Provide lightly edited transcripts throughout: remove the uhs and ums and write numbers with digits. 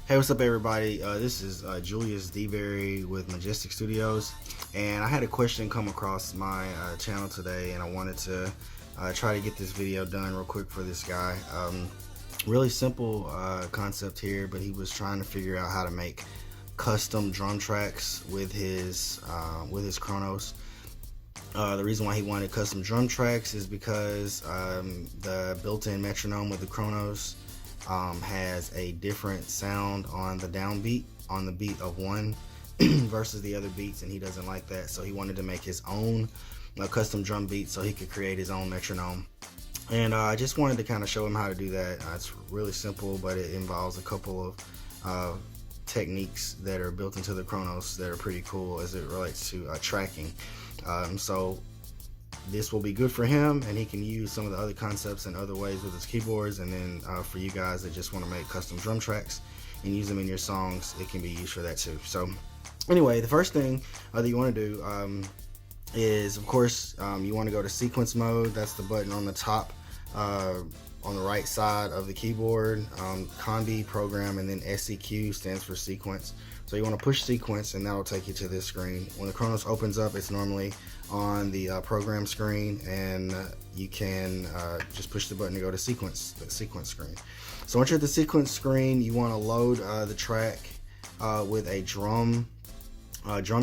Hey, what's up, everybody? This is Julius DeBerry with Majestic Studios, and I had a question come across my channel today, and I wanted to try to get this video done real quick for this guy. Really simple concept here, but he was trying to figure out how to make custom drum tracks with his Kronos. The reason why he wanted custom drum tracks is because the built-in metronome with the Kronos has a different sound on the downbeat, on the beat of one versus the other beats, and he doesn't like that. So he wanted to make his own custom drum beat so he could create his own metronome. And I just wanted to kind of show him how to do that. It's really simple, but it involves a couple of techniques that are built into the Kronos that are pretty cool as it relates to tracking. So this will be good for him, and he can use some of the other concepts in other ways with his keyboards. And then for you guys that just want to make custom drum tracks and use them in your songs, it can be used for that too. So anyway, the first thing that you want to do is, of course, you want to go to sequence mode. That's the button on the top on the right side of the keyboard. Combi program, and then SEQ stands for sequence. So you want to push sequence, and that'll take you to this screen. When the Kronos opens up, it's normally on the program screen, and you can just push the button to go to the sequence screen. So once you're at the sequence screen, you want to load the track with a drum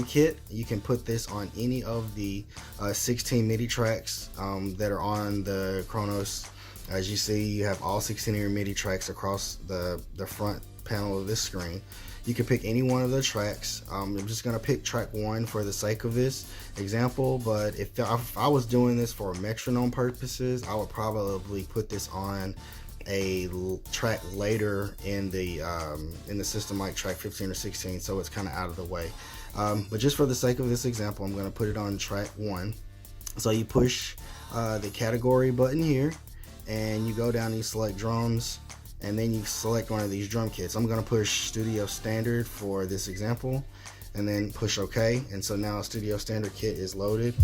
kit. You can put this on any of the 16 MIDI tracks that are on the Kronos. As you see, you have all 16 of your MIDI tracks across the front panel of this screen. You can pick any one of the tracks. I'm just going to pick track 1 for the sake of this example, but if I was doing this for metronome purposes, I would probably put this on a track later in the system, like track 15 or 16, so it's kind of out of the way. But just for the sake of this example, I'm going to put it on track 1. So you push the category button here, and you go down and you select drums, and then you select one of these drum kits. I'm going to push Studio Standard for this example, and then push OK. And so now Studio Standard kit is loaded.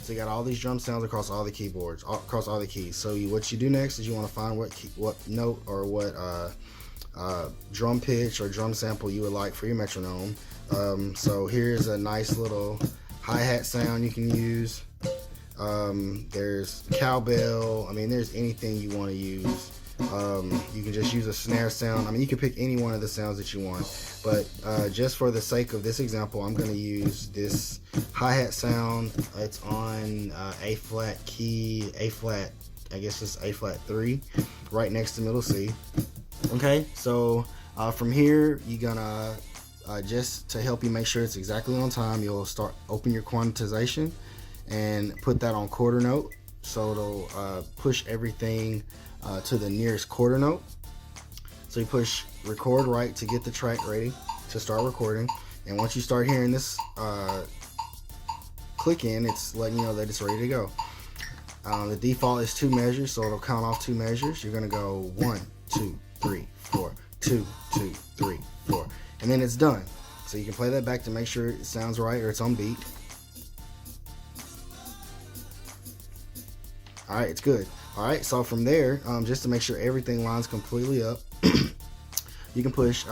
So you got all these drum sounds across all the keyboards, across all the keys. So what you do next is you want to find what note or what drum pitch or drum sample you would like for your metronome. So here's a nice little hi-hat sound you can use. There's cowbell. I mean, there's anything you want to use. You can just use a snare sound. I mean, you can pick any one of the sounds that you want, but just for the sake of this example, I'm going to use this hi-hat sound. It's on A flat key, A flat, I guess it's A flat 3, right next to middle C. Okay, so from here, you're gonna just to help you make sure it's exactly on time, you'll open your quantization and put that on quarter note, so it'll push everything to the nearest quarter note. So you push record right to get the track ready to start recording, and once you start hearing this click in, it's letting you know that it's ready to go. The default is 2 measures, so it'll count off 2 measures. You're gonna go 1 2 3 4, 2 2 3 4, and then it's done. So you can play that back to make sure it sounds right or it's on beat. All right, it's good. All right, so from there, just to make sure everything lines completely up, you can push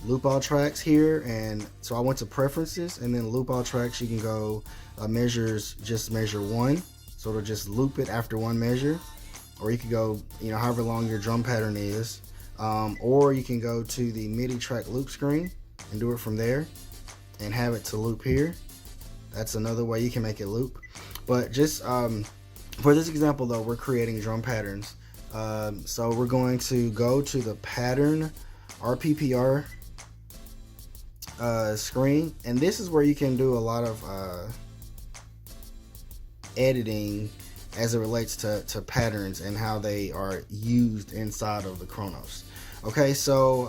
loop all tracks here. And so I went to preferences, and then loop all tracks, you can go measures, just measure 1. So it'll just loop it after 1 measure. Or you could go, however long your drum pattern is. Or you can go to the MIDI track loop screen and do it from there and have it to loop here. That's another way you can make it loop. But just for this example though, we're creating drum patterns. So we're going to go to the pattern RPPR screen, and this is where you can do a lot of editing as it relates to patterns and how they are used inside of the Kronos. Okay, so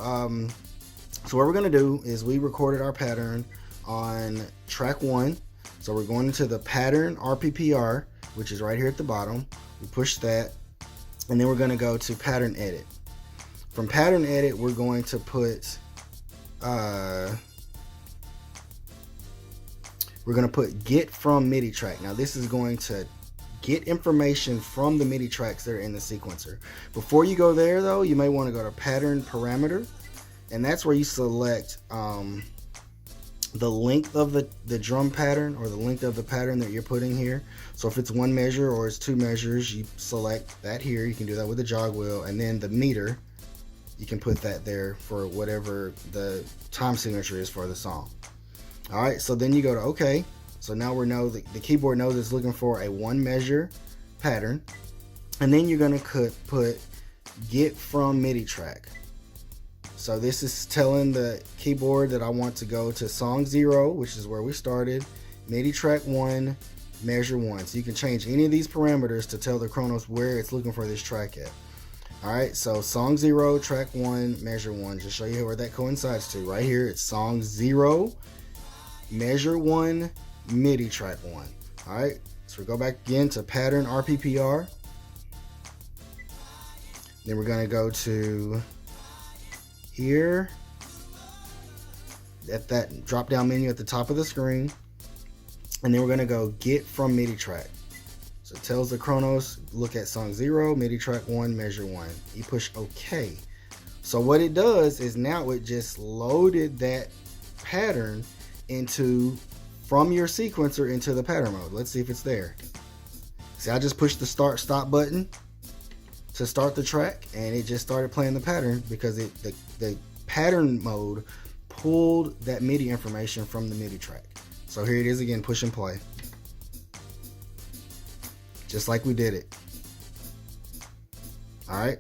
what we're gonna do is we recorded our pattern on track 1. So we're going into the pattern RPPR, which is right here at the bottom. We push that, and then we're gonna go to pattern edit. From pattern edit, we're going to put get from MIDI track. Now this is going to get information from the MIDI tracks that are in the sequencer. Before you go there though, you may want to go to pattern parameter, and that's where you select the length of the drum pattern, or the length of the pattern that you're putting here. So if it's 1 measure or it's 2 measures, you select that here. You can do that with the jog wheel, and then the meter, you can put that there for whatever the time signature is for the song. All right, so then you go to OK. So now we know that the keyboard knows it's looking for a 1 measure pattern, and then you're going to put get from MIDI track. So this is telling the keyboard that I want to go to song 0, which is where we started, MIDI track 1, measure 1. So you can change any of these parameters to tell the Kronos where it's looking for this track at. All right, so song 0, track 1, measure 1. Just show you where that coincides to. Right here, it's song 0, measure 1, MIDI track 1. All right, so we go back again to pattern RPPR. Then we're going to go to here at that drop down menu at the top of the screen, and then we're going to go get from MIDI track. So it tells the Kronos, look at song 0, MIDI track 1, measure 1. You push OK. So what it does is now it just loaded that pattern from your sequencer into the pattern mode. Let's see if it's there. See, I just pushed the start stop button to start the track, and it just started playing the pattern because the pattern mode pulled that MIDI information from the MIDI track. So here it is again, push and play. Just like we did it. All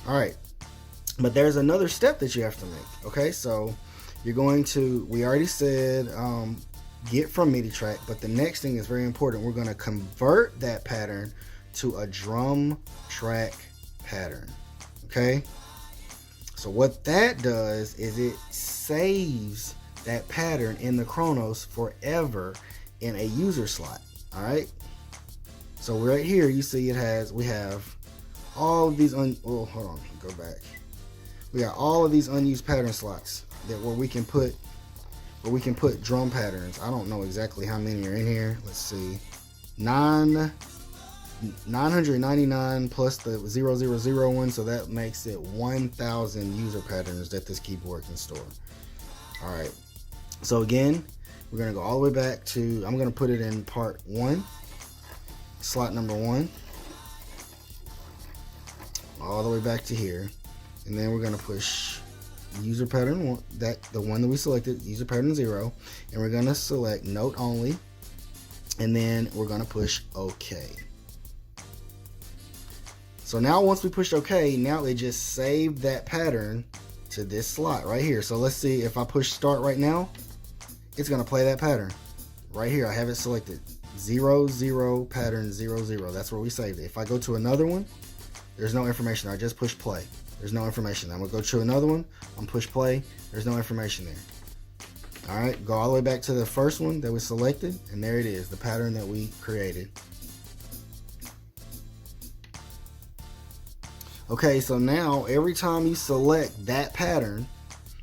right. But there's another step that you have to make. Okay, so you're going to, we already said get from MIDI track, but the next thing is very important. We're going to convert that pattern to a drum track pattern. Okay, so what that does is it saves that pattern in the Kronos forever in a user slot. All right, so right here you see we have all of these hold on, go back. We got all of these unused pattern slots where we can put drum patterns. I don't know exactly how many are in here. Let's see, 999 plus the 0001, so that makes it 1,000 user patterns that this keyboard can store. All right, so again, we're gonna go all the way back to, I'm gonna put it in part 1, slot number 1, all the way back to here, and then we're gonna push user pattern 1, the one that we selected, user pattern 0, and we're gonna select note only, and then we're gonna push OK. So now once we pushed OK, now it just saved that pattern to this slot right here. So let's see, if I push start right now, it's gonna play that pattern. Right here, I have it selected. 00 pattern 00. That's where we saved it. If I go to another one, there's no information. I just push play. There's no information. I'm gonna go to another one, I'm push play, there's no information there. All right, go all the way back to the first one that we selected, and there it is, the pattern that we created. Okay, so now every time you select that pattern,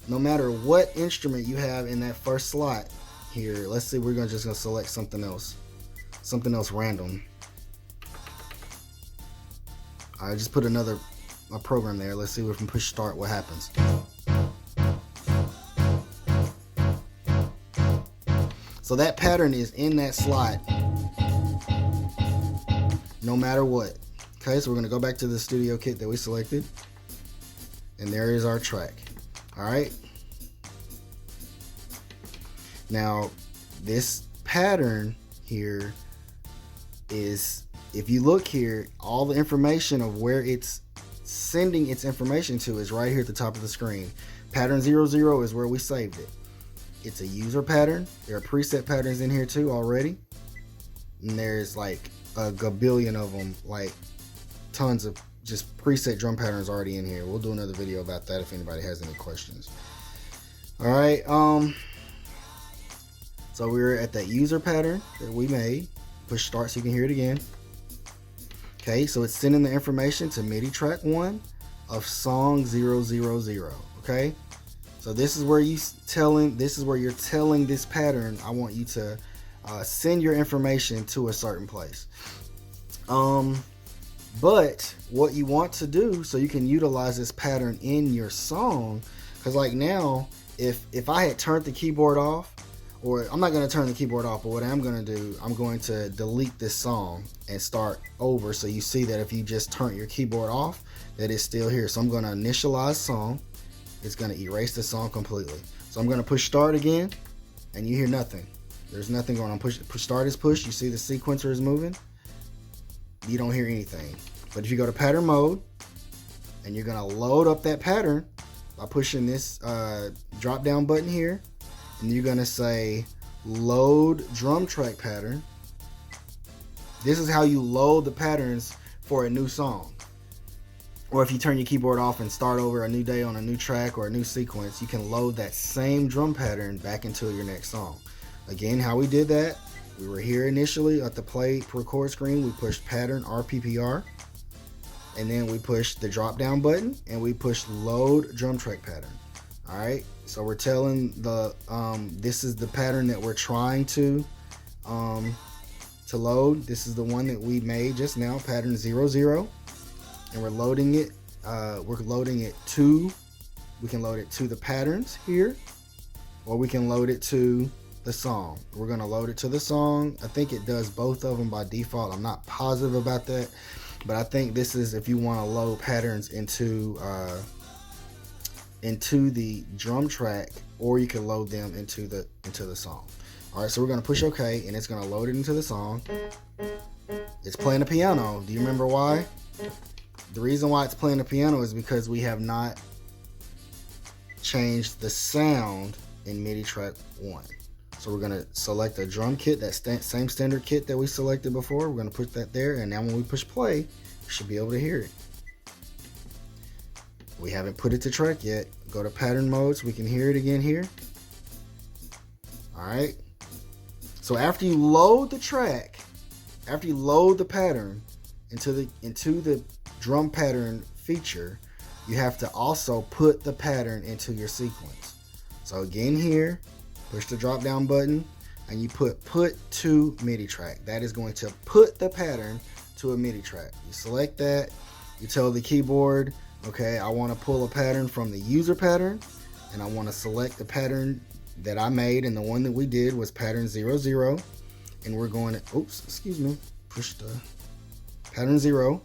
no matter what instrument you have in that first slot here, let's see, we're just gonna select something else random. I just put a program there. Let's see if we push start, what happens. So that pattern is in that slot no matter what. Okay, so we're gonna go back to the studio kit that we selected, and there is our track. All right, now this pattern here is, if you look here, all the information of where it's sending its information to is right here at the top of the screen. Pattern 00 is where we saved it. It's a user pattern. There are preset patterns in here too already, and there's like a gabillion of them, like tons of just preset drum patterns already in here. We'll do another video about that if anybody has any questions. All right, so we're at that user pattern that we made. Push start so you can hear it again. Okay, so it's sending the information to MIDI track 1 of song 000. Okay, so this is where you're telling this pattern, I want you to send your information to a certain place. But what you want to do so you can utilize this pattern in your song, because like now, if I had turned the keyboard off, or I'm not going to turn the keyboard off, but what I'm going to do, I'm going to delete this song and start over, so you see that if you just turn your keyboard off, that it's still here. So I'm going to initialize song. It's going to erase the song completely. So I'm going to push start again, and you hear nothing. There's nothing going on. Push start is pushed. You see the sequencer is moving. You don't hear anything. But if you go to pattern mode, and you're going to load up that pattern by pushing this drop down button here, and you're going to say load drum track pattern. This is how you load the patterns for a new song. Or if you turn your keyboard off and start over a new day on a new track or a new sequence, you can load that same drum pattern back into your next song. Again, how we did that, we were here initially at the play record screen. We pushed pattern RPPR, and then we pushed the drop down button, and we pushed load drum track pattern. All right, so we're telling the this is the pattern that we're trying to load. This is the one that we made just now, pattern 00, and we're loading it. We're loading it to. We can load it to the patterns here, or we can load it to the song. We're going to load it to the song. I think it does both of them by default. I'm not positive about that, but I think this is if you want to load patterns into the drum track, or you can load them into the song. All right, so we're going to push OK, and it's going to load it into the song. It's playing the piano. Do you remember why? The reason why it's playing the piano is because we have not changed the sound in MIDI track 1. So we're going to select a drum kit, that same standard kit that we selected before. We're going to put that there, and now when we push play, you should be able to hear it. We haven't put it to track yet. Go to pattern mode so we can hear it again here. All right. So after you load the track, after you load the pattern into the drum pattern feature, you have to also put the pattern into your sequence. So again here, push the drop down button, and you put to MIDI track. That is going to put the pattern to a MIDI track. You select that, you tell the keyboard, okay, I want to pull a pattern from the user pattern, and I want to select the pattern that I made, and the one that we did was pattern 00, and we're going to, push the pattern 0,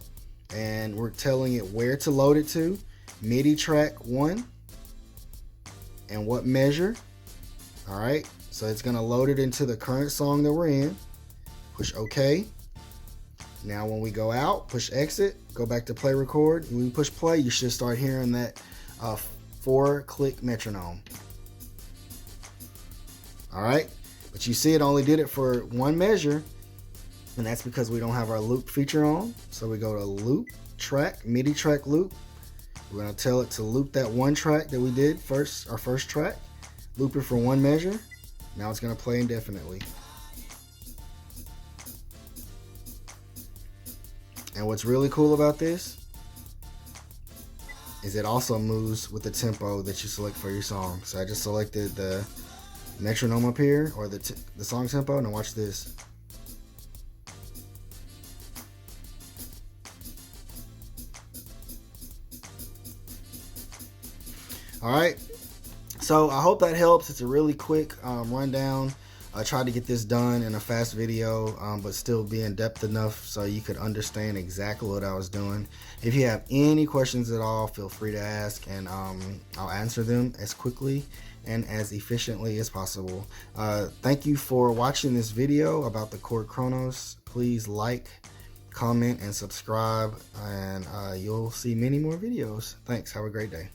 and we're telling it where to load it to, MIDI track 1, and what measure. All right, so it's going to load it into the current song that we're in. Push OK. Now when we go out, push exit, go back to play record. When we push play, you should start hearing that 4-click metronome. All right, but you see it only did it for one measure, and that's because we don't have our loop feature on. So we go to loop track, MIDI track loop. We're going to tell it to loop that one track that we did first, our first track. Loop it for one measure. Now it's going to play indefinitely. And what's really cool about this is it also moves with the tempo that you select for your song. So I just selected the metronome up here, or the song tempo. Now watch this. All right. So I hope that helps. It's a really quick rundown. I tried to get this done in a fast video, but still be in depth enough so you could understand exactly what I was doing. If you have any questions at all, feel free to ask, and I'll answer them as quickly and as efficiently as possible. Thank you for watching this video about the Korg Kronos. Please like, comment, and subscribe, and you'll see many more videos. Thanks. Have a great day.